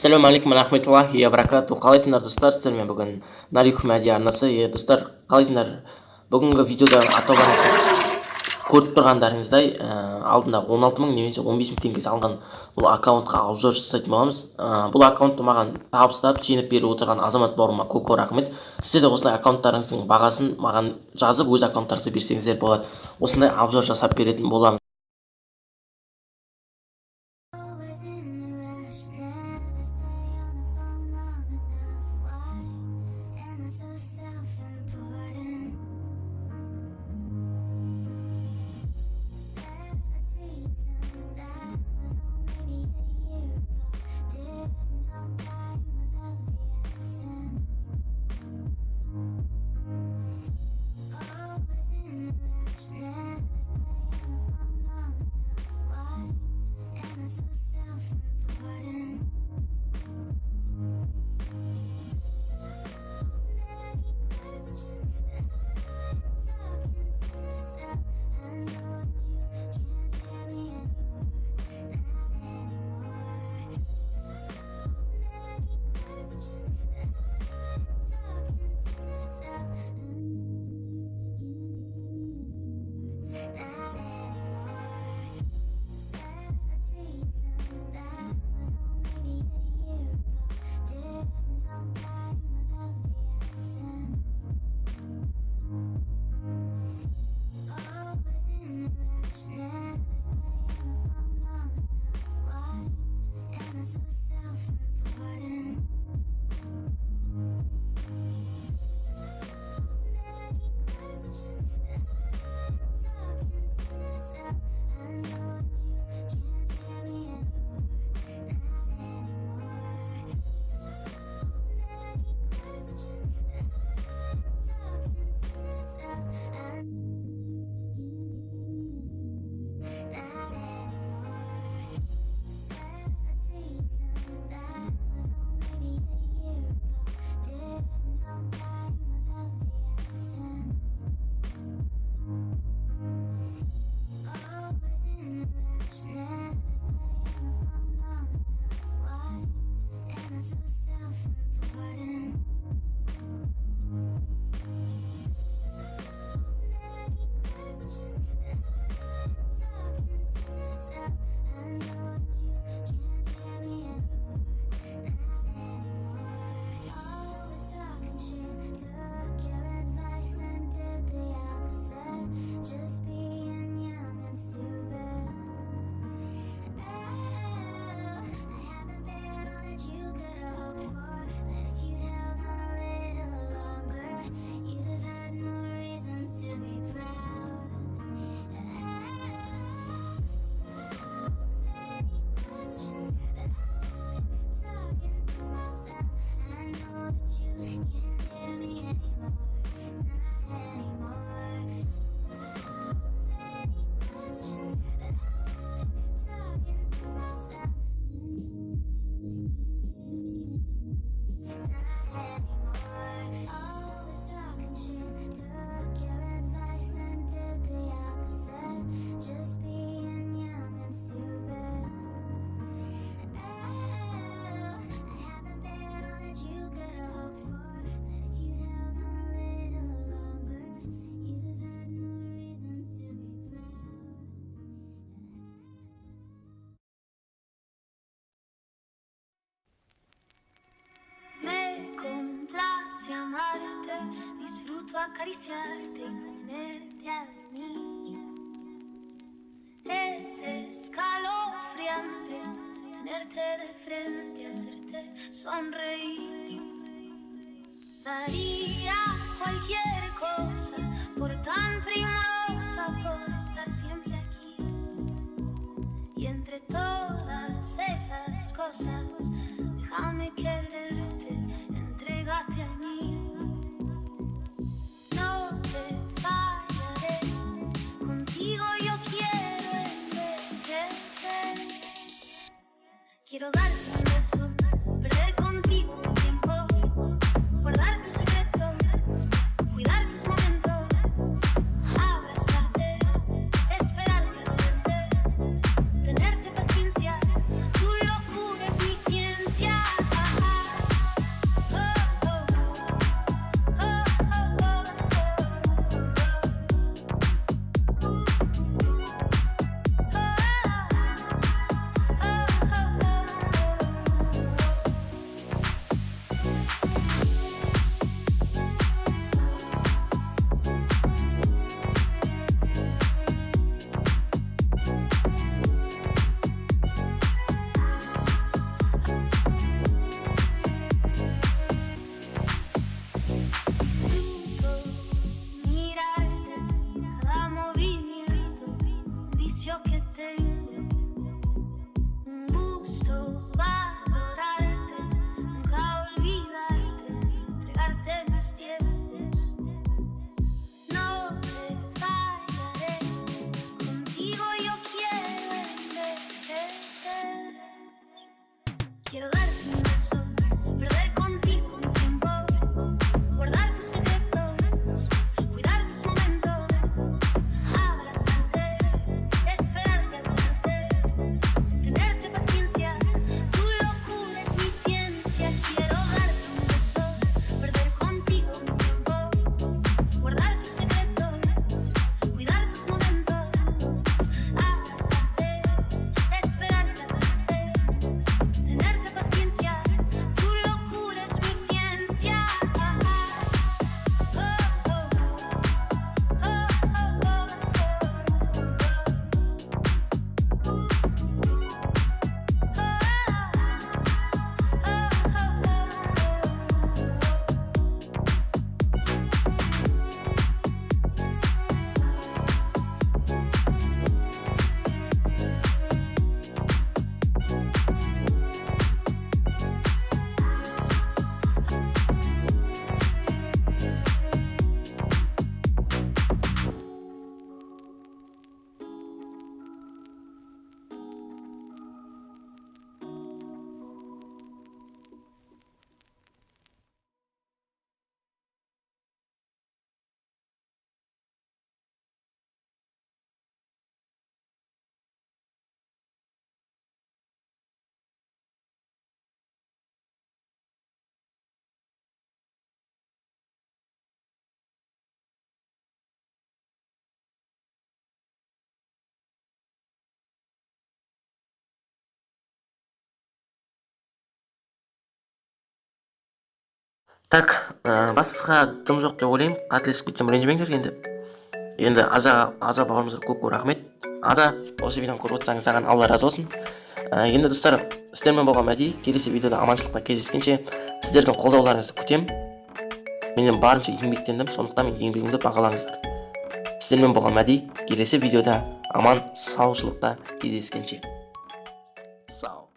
ассалаумағалейкум рахметуллахи ва баракату. Қалайсыңдар достар? Сіздермен бүгін Нарих Мәди арнасы. Достар, қалайсыңдар? Бүгінгі видеода атау барынша көріп тұрғандарыңыздай алдында 16 мың немесе 15 мың теңге салынған бұл аккаунтқа обзор жасайтын боламыз. Бұл аккаунтты маған табыстап сеніп беріп отырған азамат бауырыма көп рахмет. Сіздер де осылай аккаунттарыңыздың бағасын маған жазып өз аккаунттарыңызды берсеңіздер болады. Осындай обзор жасап беретін боламын. Disfruto acariciarte y ponerte a mí. Es escalofriante tenerte de frente, hacerte sonreír. Daría cualquier cosa por tan primorosa, por estar siempre aquí. Y entre todas esas cosas, déjame quererte, entrégate a mí. No te fallaré, Так, басқа дым жоқ деп ойлаймын. Қателесіп кетсем ренжімеңдер енді аза бауырымызға көп рахмет. Аза, осы видеоны көріп отырсаң, саған алла разы болсын. Енді достар, сіздермен болған мәди. Келесі видеода аманшылықта кездескенше сіздердің қолдауларыңызды күтем. Мен барынша еңбектендім, сондықтан мен еңбегімді бағалаңыздар. Сіздермен болған мәди. Келесі видеода аман саушылықта кездескенше. Сау.